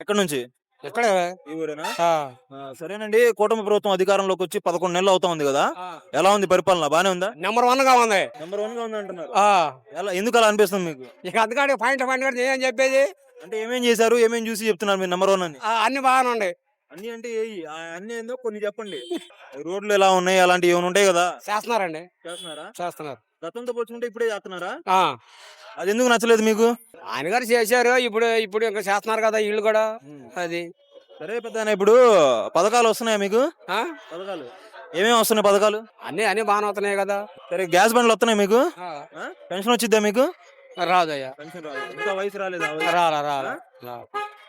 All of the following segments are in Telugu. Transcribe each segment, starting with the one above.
ఎక్కడి నుంచి? ఇక్కడే. ఈ ఊరేనా? ఆ, సరేనండి. కూటమి ప్రభుత్వం అధికారంలోకి వచ్చి 11 నెలలు అవుతా ఉంది కదా! ఆ. ఎలా ఉంది పరిపాలన? బానే ఉందా? నెంబర్ వన్ గా ఉంది. నంబర్ 1గా ఉందంటున్నారు. ఆ, ఎందుకు అలా అనిపిస్తుంది మీకు? ఇక అందుకని పాయింట్ పాయింట్ ఏం చెప్పేది. అంటే ఏమేం చేశారు? ఏమేం చూసి చెప్తున్నారు మీరు నంబర్ 1 అని? అన్ని బాగానే ఉన్నాయి. అన్ని అంటే ఏయి? అన్ని ఏందో కొన్ని చెప్పండి. రోడ్లు ఎలా ఉన్నాయి? అలాంటివి ఏమైనా ఉంటాయి కదా! చేస్తున్నారండి. చేస్తున్నారా? చేస్తున్నారు. గతంతో పోల్చుకుంటే ఇప్పుడే చేస్తున్నారా? ఆ, అది ఎందుకు నచ్చలేదు మీకు? ఆయన గారు చేశారు. ఇప్పుడు ఇప్పుడు ఇంకా చేస్తున్నారు కదా వీళ్ళు కూడా. అది సరే పెద్దయినా ఇప్పుడు పథకాలు వస్తున్నాయా మీకు? ఆ, పథకాలు ఏమేమి వస్తున్నాయి పథకాలు? అన్ని అన్ని బాగానే అవుతున్నాయి కదా. సరే గ్యాస్ బండ్లు వస్తున్నాయి మీకు? ఆ, పెన్షన్ వచ్చిద్దా మీకు? రాదయ్యా. పెన్షన్ రాదు. ఇంకా వయసు రాలేదా? రాలా రాలా రా.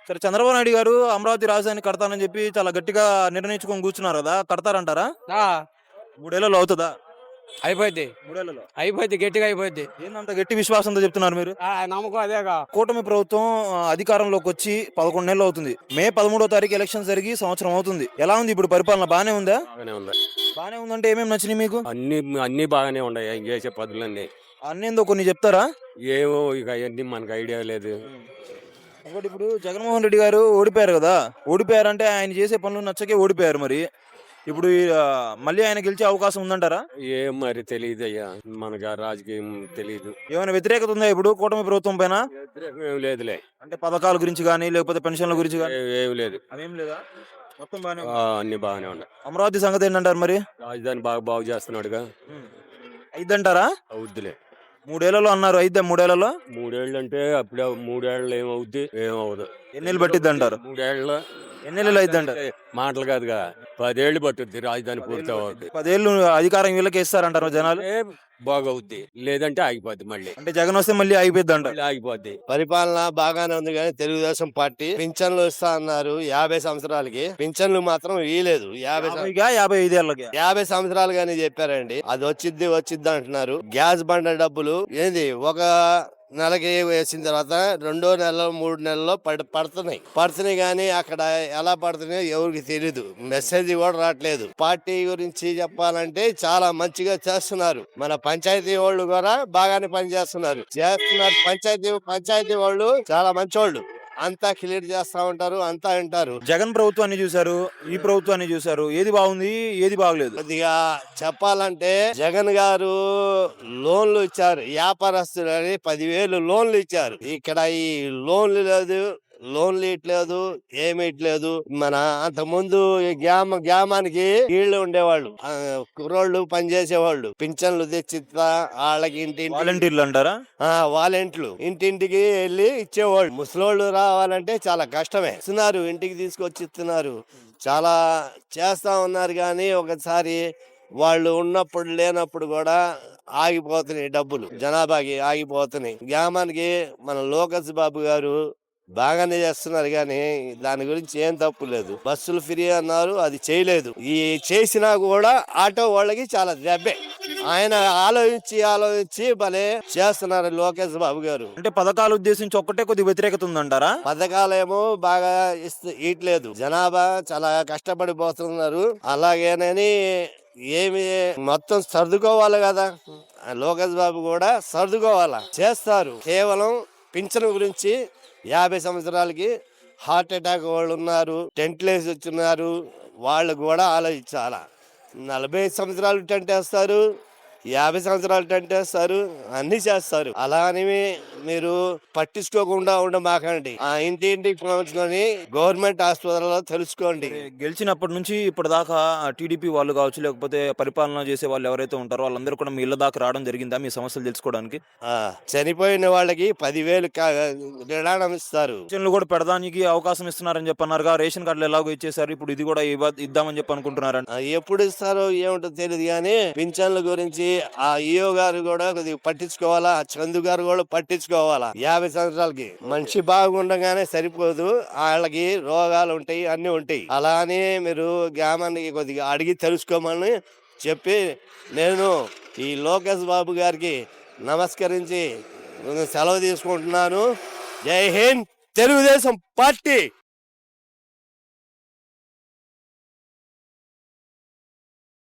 సరే చంద్రబాబు నాయుడు గారు అమరావతి రాజధాని కడతానని చెప్పి చాలా గట్టిగా నిర్ణయించుకొని కూర్చున్నారు కదా, కడతారంటారా? ఆ, 3 ఏళ్లలో అవుతుందా? అయిపోద్ది 3 ఏళ్లలో అయిపోద్ది గట్టిగా అయిపోద్ది. ఏందంత గట్టి విశ్వాసంతో చెప్తున్నారు మీరు? నమ్మకం అదేగా. కూటమి ప్రభుత్వం అధికారంలోకి వచ్చి 11 నెలలు అవుతుంది. మే 13వ తారీఖు ఎలక్షన్ జరిగి సంవత్సరం అవుతుంది. ఎలా ఉంది ఇప్పుడు పరిపాలన? బానే ఉందా? బాగానే ఉంది. బానే ఉందంటే ఏమేమి నచ్చినాయి మీకు? అన్ని అన్ని బాగానే ఉన్నాయి. ఏం చేసే పద్ధతులన్నీ అన్నేందో కొన్ని చెప్తారా? ఏమో ఇక అవన్నీ మనకు ఐడియా లేదు. ఇంకోటి ఇప్పుడు జగన్మోహన్ రెడ్డి గారు ఓడిపోయారు కదా, ఓడిపోయారంటే ఆయన చేసే పనులు నచ్చకే ఓడిపోయారు. మరి ఇప్పుడు మళ్ళీ ఆయన గెలిచే అవకాశం ఉందంటారా? ఏం మరి తెలియదు అయ్యా, మనకు ఆ రాజకీయం తెలియదు. ఏమైనా వ్యతిరేకత ఉందా ఇప్పుడు కూటమి ప్రభుత్వం పైన? ఏం లేదులే. అంటే పథకాల గురించి కానీ లేకపోతే పెన్షన్ల గురించి కానీ ఏం లేదు. అవేం లేదా? మొత్తం బానే అన్ని బాగానే ఉన్నాయి. అమరావతి సంగతి ఏంటంటారు మరి? రాజధాని బాగు చేస్తున్నాడుగా. అయిద్దంటారా? అవుద్దిలే. 3 ఏళ్లలో అన్నారు, అయిద్దా 3 ఏళ్లలో? 3 ఏళ్ళు అంటే అప్పుడే 3 ఏళ్ళు ఏమవుద్ది? ఏమవుదు. ఎన్ని ఏళ్ళు పట్టిద్ది అంటారు? 3 ఏళ్ళు ఎన్ని నెలలు అయిద్దంటారు? మాటలు కాదుగా, 10 ఏళ్ళు పట్టుద్ది రాజధాని పూర్తి అవుద్ది. 10 ఏళ్ళు అధికారం వీళ్ళకి ఇస్తారంటారు జనాలు. బాగవుద్ది, లేదంటే ఆగిపోద్ది. మళ్ళీ అంటే జగన్ వస్తే మళ్ళీ అయిపోద్ది అంటారు. మళ్ళీ ఆగిపోద్ది. పరిపాలన బాగానే ఉంది కానీ తెలుగుదేశం పార్టీ పింఛన్లు ఇస్తా అన్నారు 50 సంవత్సరాలకి. పింఛన్లు మాత్రం ఇయ్యలేదు. 55 ఏళ్ళకి 50 సంవత్సరాలు గానీ చెప్పారండి. అది వచ్చిద్ది అంటున్నారు. గ్యాస్ బండ డబ్బులు ఏంది ఒక నెలకి వేసిన తర్వాత 2 నెలలో 3 నెలల్లో పడుతున్నాయి కానీ అక్కడ ఎలా పడుతున్నాయో ఎవరికి తెలీదు. మెసేజ్ కూడా రావట్లేదు. పార్టీ గురించి చెప్పాలంటే చాలా మంచిగా చేస్తున్నారు. మన పంచాయతీ వాళ్ళు కూడా బాగానే పనిచేస్తున్నారు. పంచాయతీ వాళ్ళు చాలా మంచోళ్ళు. అంతా క్లియర్ చేస్తా ఉంటారు, అంతా వింటారు. జగన్ ప్రభుత్వాన్ని చూశారు, ఈ ప్రభుత్వాన్ని చూశారు, ఏది బాగుంది ఏది బాగలేదు? కొద్దిగా చెప్పాలంటే జగన్ గారు లోన్లు ఇచ్చారు. వ్యాపారస్తులని 10,000 లోన్లు ఇచ్చారు. ఇక్కడ ఈ లోన్లు ఇట్లేదు, ఏమి ఇట్లేదు. మన అంత ముందు గ్రామానికి వీళ్ళు ఉండేవాళ్ళు, కుర్రోళ్ళు పనిచేసేవాళ్ళు, పింఛన్లు తెచ్చిస్తా వాళ్ళకి వాలంటీర్లు అంటారా? వాలంటీర్లు ఇంటింటికి వెళ్ళి ఇచ్చేవాళ్ళు. ముసలోళ్ళు రావాలంటే చాలా కష్టమే. ఇస్తున్నారు, ఇంటికి తీసుకొచ్చి ఇస్తున్నారు, చాలా చేస్తా ఉన్నారు. కానీ ఒకసారి వాళ్ళు ఉన్నప్పుడు లేనప్పుడు కూడా ఆగిపోతున్నాయి డబ్బులు, జనాభాకి ఆగిపోతున్నాయి. గ్రామానికి మన లోకేష్ బాబు గారు బాగానే చేస్తున్నారు కానీ దాని గురించి ఏం తప్పు లేదు. బస్సులు ఫ్రీ అన్నారు, అది చేయలేదు. ఈ చేసినా కూడా ఆటో వాళ్ళకి చాలా దెబ్బే. ఆయన ఆలోచించి భలే చేస్తున్నారు లోకేష్ బాబు గారు. అంటే పథకాలు ఉద్దేశించి ఒక్కటే కొద్దిగా వ్యతిరేకత ఉందంటారా? పథకాలేమో బాగా ఇట్లేదు. జనాభా చాలా కష్టపడిపోతున్నారు. అలాగేనని ఏమి మొత్తం సర్దుకోవాలి కదా. లోకేష్ బాబు కూడా సర్దుకోవాలా, చేస్తారు. కేవలం పింఛను గురించి 50 సంవత్సరాలకి హార్ట్ అటాక్ వాళ్ళు ఉన్నారు, టెంట్లు వేసి వచ్చిన్నారు, వాళ్ళు కూడా ఆలోచించాలా. 40 సంవత్సరాలు టెంట్ వేస్తారు, 50 సంవత్సరాలు టెంట్ వేస్తారు, అన్ని చేస్తారు. అలా అని మీరు పట్టించుకోకుండా ఉండమాకండి. ఇంటింటికి పంచుకొని గవర్నమెంట్ హాస్పిటల్లో తెలుసుకోండి. గెలిచినప్పటి నుంచి ఇప్పటిదాకా టీడీపీ వాళ్ళు కావచ్చు, లేకపోతే పరిపాలన చేసే వాళ్ళు ఎవరైతే ఉంటారో వాళ్ళందరూ కూడా మీ ఇళ్ళ దాకా రావడం జరిగిందా మీ సమస్యలు తెలుసుకోవడానికి? చనిపోయిన వాళ్ళకి 10,000 నిర్ణయం ఇస్తారు. పింఛన్లు కూడా పెడదానికి అవకాశం ఇస్తున్నారని చెప్పన్నారుగా. రేషన్ కార్డులు ఎలాగో ఇచ్చేసారు, ఇప్పుడు ఇది కూడా ఇద్దామని చెప్పి అనుకుంటున్నారు. ఎప్పుడు ఇస్తారో ఏమిటో తెలియదు కానీ పింఛన్ల గురించి ఆ ఈఓ గారు కూడా కొద్దిగా పట్టించుకోవాలా, చందు గారు కూడా పట్టించుకోవాలా. 50 సంవత్సరాలకి మనిషి బాగుండగానే సరిపోదు, వాళ్ళకి రోగాలు ఉంటాయి, అన్ని ఉంటాయి. అలా అని మీరు గ్రామానికి కొద్దిగా అడిగి తెలుసుకోమని చెప్పి నేను ఈ లోకేష్ బాబు గారికి నమస్కరించి సెలవు తీసుకుంటున్నాను. జై హింద్, తెలుగుదేశం పార్టీ.